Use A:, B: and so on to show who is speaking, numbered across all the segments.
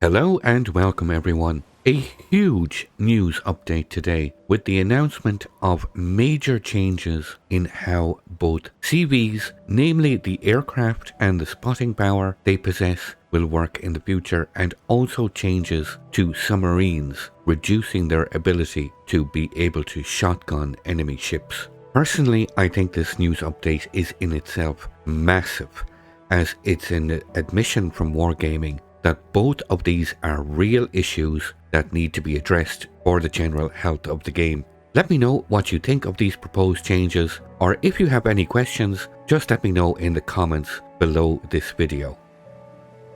A: Hello and welcome everyone. A huge news update today with the announcement of major changes in how both CVs, namely the aircraft and the spotting power they possess, will work in the future, and also changes to submarines, reducing their ability to be able to shotgun enemy ships. Personally, I think this news update is in itself massive, as it's an admission from Wargaming that both of these are real issues that need to be addressed for the general health of the game. Let me know what you think of these proposed changes, or if you have any questions, just let me know in the comments below this video.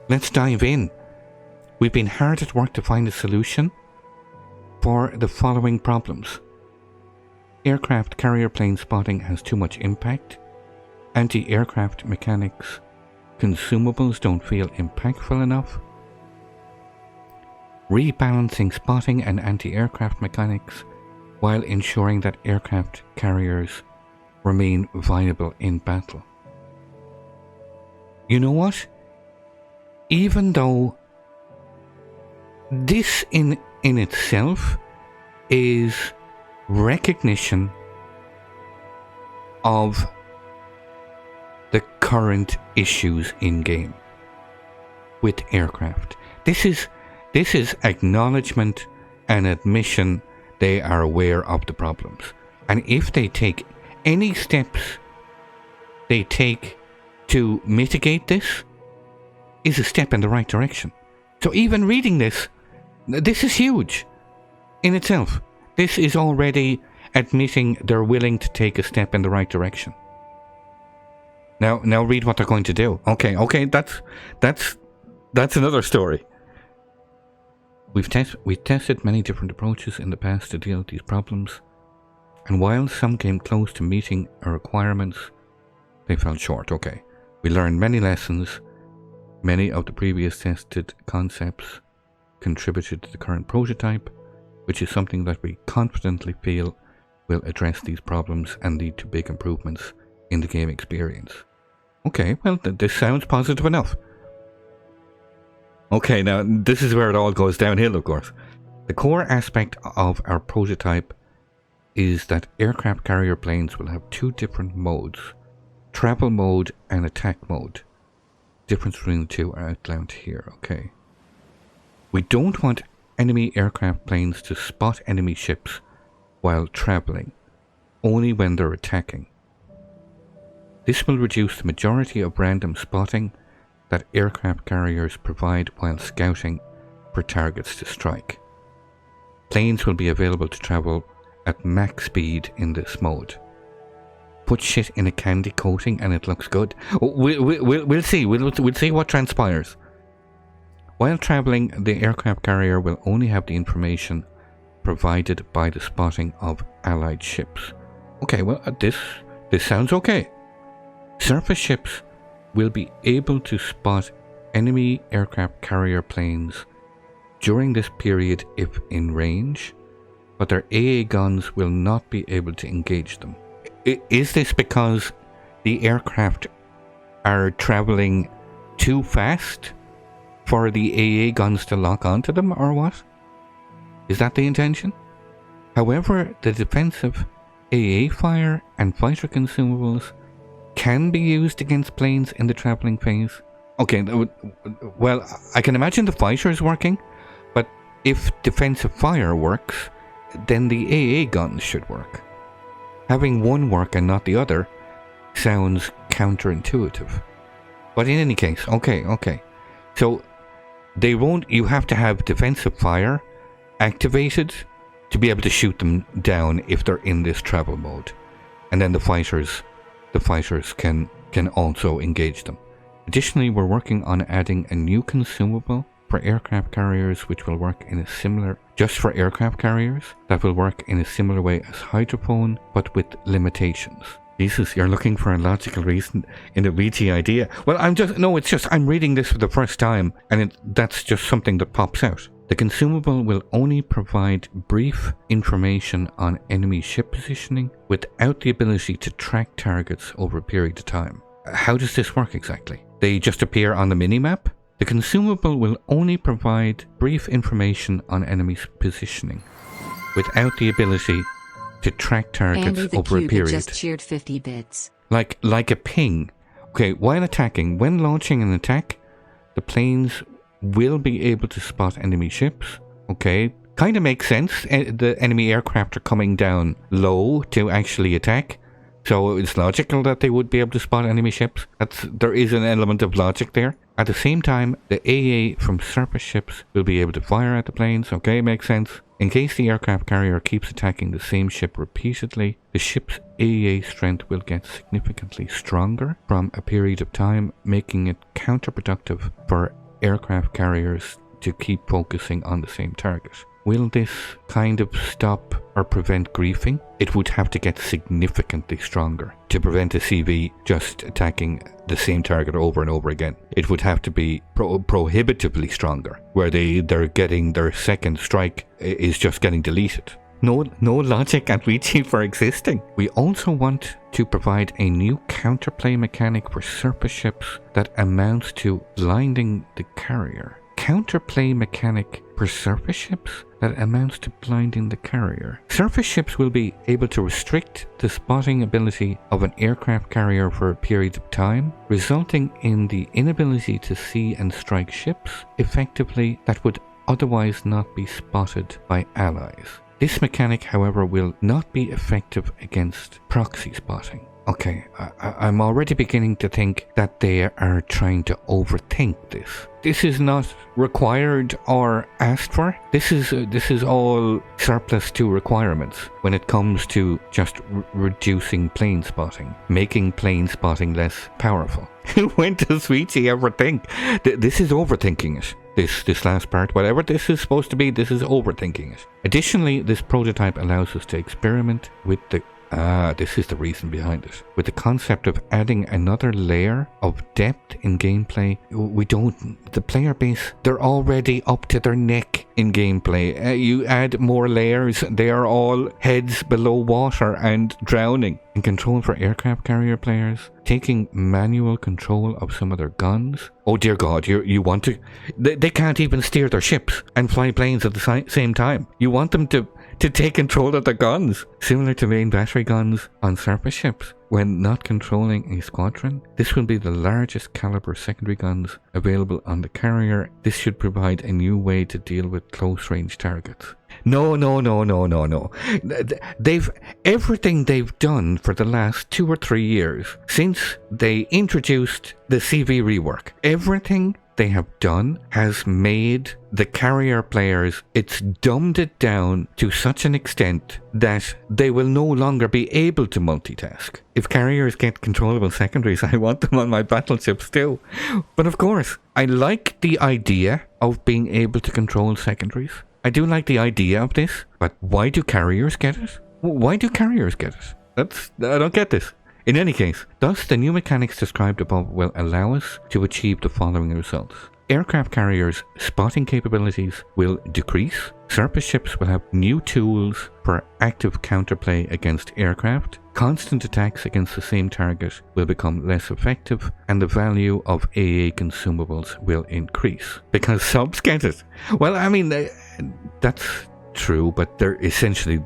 A: Let's dive in. We've been hard at work to find a solution for the following problems. Aircraft carrier plane spotting has too much impact. Anti-aircraft mechanics consumables don't feel impactful enough. Rebalancing spotting and anti-aircraft mechanics while ensuring that aircraft carriers remain viable in battle. You know what? Even though this in itself is recognition of the current issues in game with aircraft. This is acknowledgement and admission they are aware of the problems. And if they take any steps they take to mitigate this, is a step in the right direction. So even reading this is huge in itself. This is already admitting they're willing to take a step in the right direction. Now read what they're going to do. Okay, that's another story. We've tested many different approaches in the past to deal with these problems, and while some came close to meeting our requirements, they fell short. Okay, we learned many lessons. Many of the previous tested concepts contributed to the current prototype, which is something that we confidently feel will address these problems and lead to big improvements in the game experience. Okay, well, this sounds positive enough. Okay, now this is where it all goes downhill, of course. The core aspect of our prototype is that aircraft carrier planes will have two different modes: travel mode and attack mode. Difference between the two are outlined here. Okay. We don't want enemy aircraft planes to spot enemy ships while traveling, only when they're attacking. This will reduce the majority of random spotting that aircraft carriers provide while scouting for targets to strike. Planes will be available to travel at max speed in this mode. Put shit in a candy coating and it looks good. We'll see. We'll see what transpires. While traveling, the aircraft carrier will only have the information provided by the spotting of allied ships. Okay, well, this sounds okay. Surface ships will be able to spot enemy aircraft carrier planes during this period if in range, but their AA guns will not be able to engage them. Is this because the aircraft are traveling too fast for the AA guns to lock onto them, or what? Is that the intention? However, the defensive AA fire and fighter consumables can be used against planes in the traveling phase. Okay, well, I can imagine the fighters working, but if defensive fire works, then the AA guns should work. Having one work and not the other sounds counterintuitive. But in any case, okay. So you have to have defensive fire activated to be able to shoot them down if they're in this travel mode. And then the fighters can also engage them. Additionally, we're working on adding a new consumable for aircraft carriers which will work in a similar, just for aircraft carriers, that will work in a similar way as hydrophone, but with limitations. Jesus, you're looking for a logical reason in a wheaty idea. Well, I'm reading this for the first time, and that's just something that pops out. The consumable will only provide brief information on enemy ship positioning without the ability to track targets over a period of time. How does this work exactly? They just appear on the minimap? The consumable will only provide brief information on enemies' positioning, without the ability to track targets
B: Andy the
A: over a
B: Cube
A: period.
B: just cheered 50 bits.
A: Like a ping. Okay, while attacking, when launching an attack, the planes will be able to spot enemy ships. Okay, kind of makes sense. The enemy aircraft are coming down low to actually attack, so it's logical that they would be able to spot enemy ships. There is an element of logic there. At the same time, the AA from surface ships will be able to fire at the planes. Okay, makes sense. In case the aircraft carrier keeps attacking the same ship repeatedly, the ship's AA strength will get significantly stronger from a period of time, making it counterproductive for aircraft carriers to keep focusing on the same target. Will this kind of stop or prevent griefing? It would have to get significantly stronger to prevent a CV just attacking the same target over and over again. It would have to be prohibitively stronger, where they're getting their second strike is just getting deleted. No logic and reaching for existing. We also want to provide a new counterplay mechanic for surface ships that amounts to blinding the carrier. Counterplay mechanic for surface ships that amounts to blinding the carrier. Surface ships will be able to restrict the spotting ability of an aircraft carrier for a period of time, resulting in the inability to see and strike ships effectively that would otherwise not be spotted by allies. This mechanic, however, will not be effective against proxy spotting. Okay, I'm already beginning to think that they are trying to overthink this. This is not required or asked for. This is all surplus to requirements when it comes to just reducing plane spotting, making plane spotting less powerful. When does Weechi ever think? This is overthinking it. This last part, whatever this is supposed to be, this is overthinking it. Additionally, this prototype allows us to experiment with this is the reason behind it. With the concept of adding another layer of depth in gameplay, the player base, they're already up to their neck in gameplay. You add more layers, they are all heads below water and drowning. In control for aircraft carrier players, taking manual control of some of their guns. Oh dear God, you want to... They can't even steer their ships and fly planes at the same time. You want them to take control of the guns, similar to main battery guns on surface ships. When not controlling a squadron, this will be the largest caliber secondary guns available on the carrier. This should provide a new way to deal with close range targets. No. Everything they've done for the last 2 or 3 years, since they introduced the CV rework, everything they have done has made the carrier players, it's dumbed it down to such an extent that they will no longer be able to multitask. If carriers get controllable secondaries, I want them on my battleships too. But of course, I like the idea of being able to control secondaries. I do like the idea of this, but why do carriers get it? Why do carriers get it? I don't get this. In any case, thus the new mechanics described above will allow us to achieve the following results. Aircraft carriers' spotting capabilities will decrease. Surface ships will have new tools for active counterplay against aircraft. Constant attacks against the same target will become less effective, and the value of AA consumables will increase. Because subs get it. Well, I mean, that's true, but they're essentially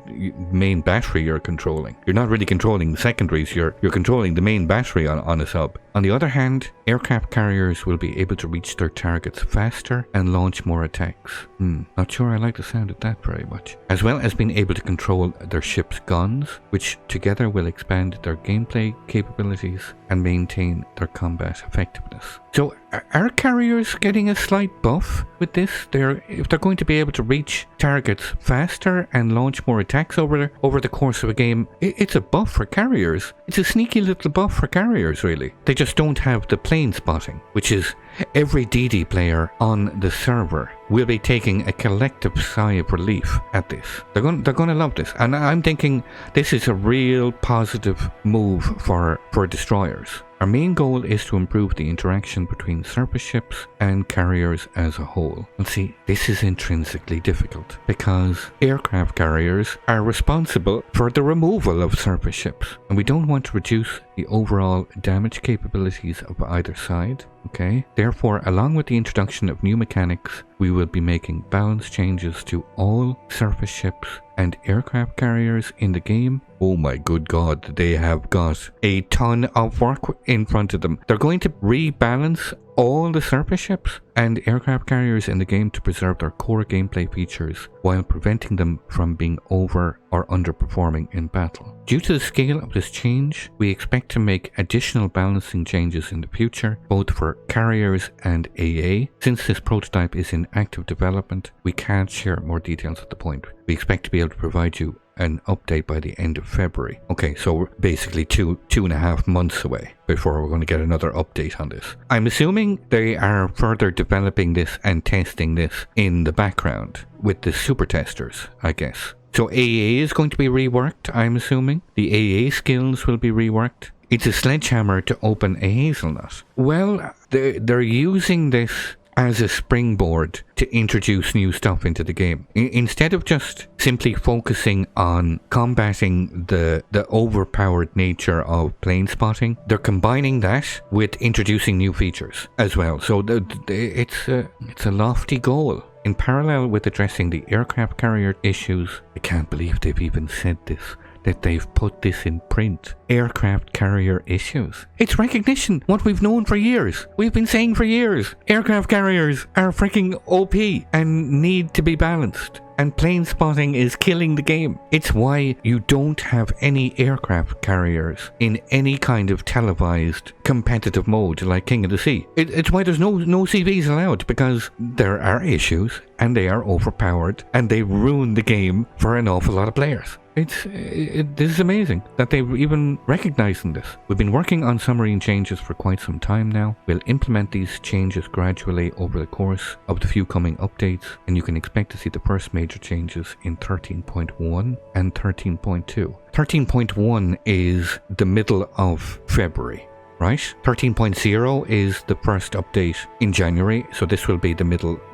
A: main battery you're controlling. You're not really controlling the secondaries, you're controlling the main battery on a sub. On the other hand, aircraft carriers will be able to reach their targets faster and launch more attacks. Not sure I like the sound of that very much. As well as being able to control their ship's guns, which together will expand their gameplay capabilities and maintain their combat effectiveness. So are carriers getting a slight buff with this? If they're going to be able to reach targets faster and launch more attacks over the course of a game, it's a buff for carriers. It's a sneaky little buff for carriers, really. They just don't have the plane spotting, which is every DD player on the server will be taking a collective sigh of relief at this. They're going to love this, and I'm thinking this is a real positive move for destroyers. Our main goal is to improve the interaction between surface ships and carriers as a whole. And see, this is intrinsically difficult because aircraft carriers are responsible for the removal of surface ships, and we don't want to reduce the overall damage capabilities of either side. Okay, therefore, along with the introduction of new mechanics, we will be making balance changes to all surface ships and aircraft carriers in the game. Oh my good god, they have got a ton of work in front of them. They're going to rebalance all the surface ships and aircraft carriers in the game to preserve their core gameplay features while preventing them from being over or underperforming in battle. Due to the scale of this change, we expect to make additional balancing changes in the future, both for carriers and AA. Since this prototype is in active development, we can't share more details at the point. We expect to be able to provide you an update by the end of February. Okay, so we're basically two and a half months away before we're going to get another update on this. I'm assuming they are further developing this and testing this in the background with the super testers, I guess. So AA is going to be reworked, I'm assuming. The AA skills will be reworked. It's a sledgehammer to open a hazelnut. Well, they're using this as a springboard to introduce new stuff into the game. Instead of just simply focusing on combating the overpowered nature of plane spotting, they're combining that with introducing new features as well. So it's a lofty goal. In parallel with addressing the aircraft carrier issues, I can't believe they've even said this, that they've put this in print. Aircraft carrier issues. It's recognition, what we've known for years. We've been saying for years. Aircraft carriers are freaking OP and need to be balanced. And plane spotting is killing the game. It's why you don't have any aircraft carriers in any kind of televised competitive mode like King of the Sea. It's why there's no CVs allowed, because there are issues and they are overpowered and they ruin the game for an awful lot of players. This is amazing that they're even recognizing this. We've been working on submarine changes for quite some time now. We'll implement these changes gradually over the course of the few coming updates, and you can expect to see the first major changes in 13.1 and 13.2. 13.1 is the middle of February. Right? 13.0 is the first update in January, so this will be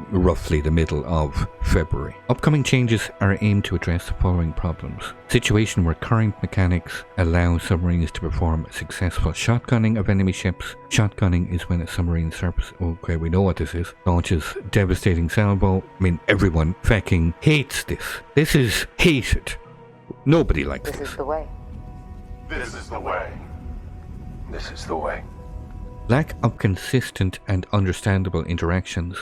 A: roughly the middle of February. Upcoming changes are aimed to address the following problems. Situation where current mechanics allow submarines to perform successful shotgunning of enemy ships. Shotgunning is when a submarine surface, okay, we know what this is, launches devastating salvo. I mean, everyone fucking hates this. This is hated. Nobody likes this.
B: This is the way.
C: This is the way. This is the way.
A: Lack of consistent and understandable interactions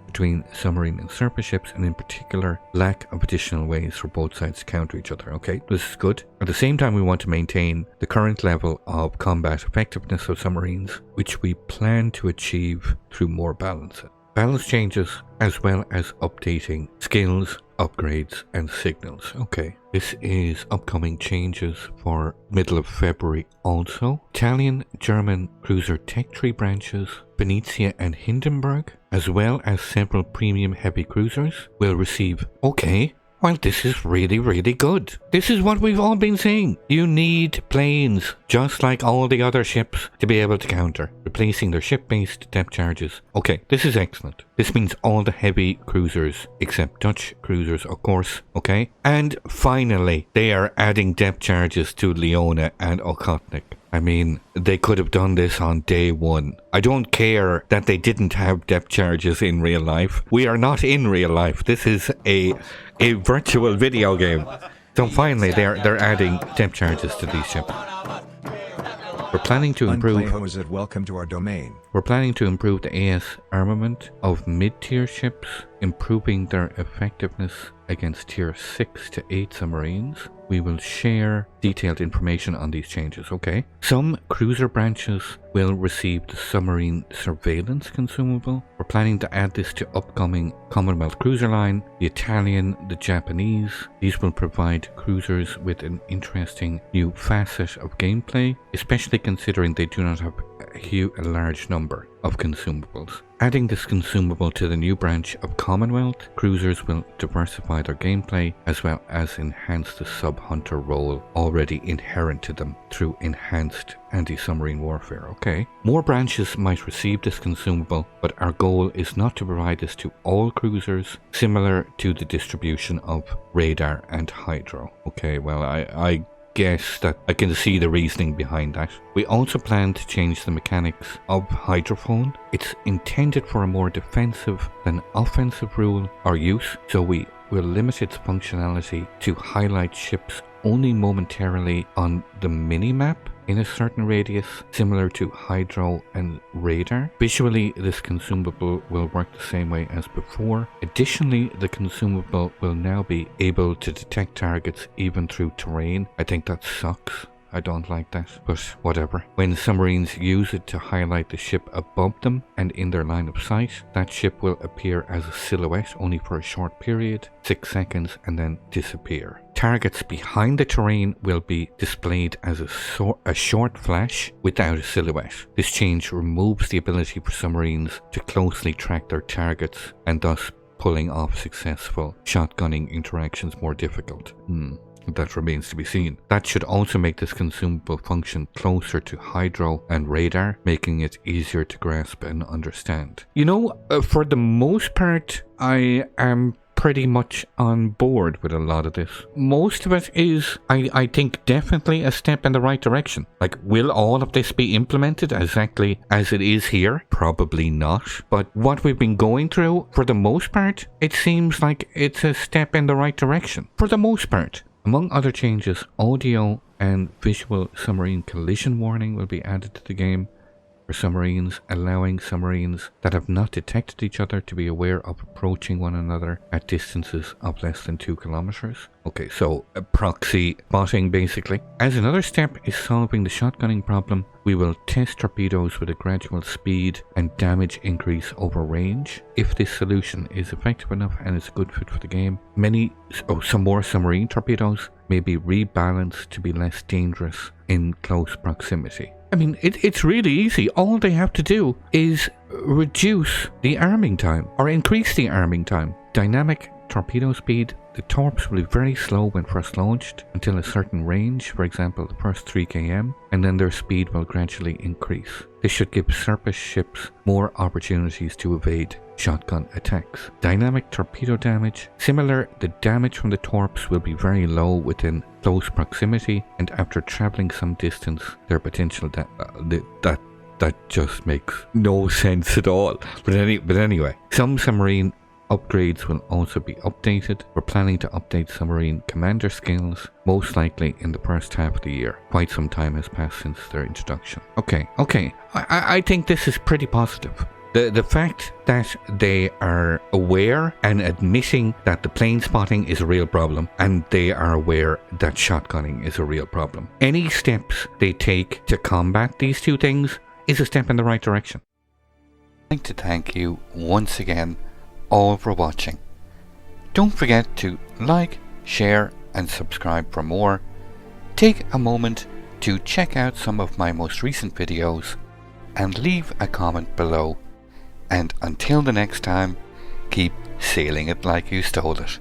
A: between submarine and surface ships, and in particular, lack of additional ways for both sides to counter each other. Okay, this is good. At the same time, we want to maintain the current level of combat effectiveness of submarines, which we plan to achieve through more balance. Balance changes, as well as updating skills, upgrades, and signals. Okay, this is upcoming changes for middle of February also. Italian, German cruiser tech tree branches, Venezia and Hindenburg, as well as several premium heavy cruisers will receive. Okay, well, this is really, really good. This is what we've all been saying. You need planes, just like all the other ships, to be able to counter, replacing their ship-based depth charges. Okay, this is excellent. This means all the heavy cruisers, except Dutch cruisers, of course, okay? And finally, they are adding depth charges to Leona and Okhotnik. I mean, they could have done this on day one. I don't care that they didn't have depth charges in real life. We are not in real life. This is a virtual video game. So finally, they're adding depth charges to these ships. We're planning to improve.
D: Welcome to our domain.
A: We're planning to improve the AS armament of mid-tier ships, improving their effectiveness against tier 6 to 8 submarines. We will share detailed information on these changes, okay? Some cruiser branches will receive the submarine surveillance consumable. We're planning to add this to upcoming Commonwealth cruiser line, the Italian, the Japanese. These will provide cruisers with an interesting new facet of gameplay, especially considering they do not have a large number of consumables. Adding this consumable to the new branch of Commonwealth, cruisers will diversify their gameplay as well as enhance the sub-hunter role already inherent to them through enhanced anti-submarine warfare. Okay. More branches might receive this consumable, but our goal is not to provide this to all cruisers, similar to the distribution of radar and hydro. Okay, well, I guess that I can see the reasoning behind that. We also plan to change the mechanics of hydrophone. It's intended for a more defensive than offensive rule or use, so we will limit its functionality to highlight ships only momentarily on the mini-map in a certain radius, similar to hydro and radar. Visually, this consumable will work the same way as before. Additionally, the consumable will now be able to detect targets even through terrain. I think that sucks. I don't like that, but whatever. When submarines use it to highlight the ship above them and in their line of sight, that ship will appear as a silhouette only for a short period, 6 seconds, and then disappear. Targets behind the terrain will be displayed as a short flash without a silhouette. This change removes the ability for submarines to closely track their targets and thus pulling off successful shotgunning interactions more difficult. That remains to be seen. That should also make this consumable function closer to hydro and radar, making it easier to grasp and understand. You know, for the most part, I am pretty much on board with a lot of this. Most of it is, I think, definitely a step in the right direction. Like, will all of this be implemented exactly as it is here? Probably not. But what we've been going through, for the most part, it seems like it's a step in the right direction. For the most part. Among other changes, audio and visual submarine collision warning will be added to the game for submarines, allowing submarines that have not detected each other to be aware of approaching one another at distances of less than 2 kilometers. Okay, so a proxy spotting basically. As another step is solving the shotgunning problem, we will test torpedoes with a gradual speed and damage increase over range. If this solution is effective enough and is a good fit for the game, some more submarine torpedoes may be rebalanced to be less dangerous in close proximity. I mean, it's really easy. All they have to do is reduce the arming time or increase the arming time. Dynamic torpedo speed. The torps will be very slow when first launched until a certain range, for example the first 3 km, and then their speed will gradually increase. This should give surface ships more opportunities to evade shotgun attacks. Dynamic torpedo damage. Similar, the damage from the torps will be very low within close proximity, and after traveling some distance, their potential that just makes no sense at all. But anyway, some submarine upgrades will also be updated. We're planning to update submarine commander skills, most likely in the first half of the year. Quite some time has passed since their introduction. Okay. I think this is pretty positive. The fact that they are aware and admitting that the plane spotting is a real problem, and they are aware that shotgunning is a real problem. Any steps they take to combat these two things is a step in the right direction. I'd like to thank you once again all for watching. Don't forget to like, share and subscribe for more. Take a moment to check out some of my most recent videos and leave a comment below. And until the next time, keep sailing it like you stole it.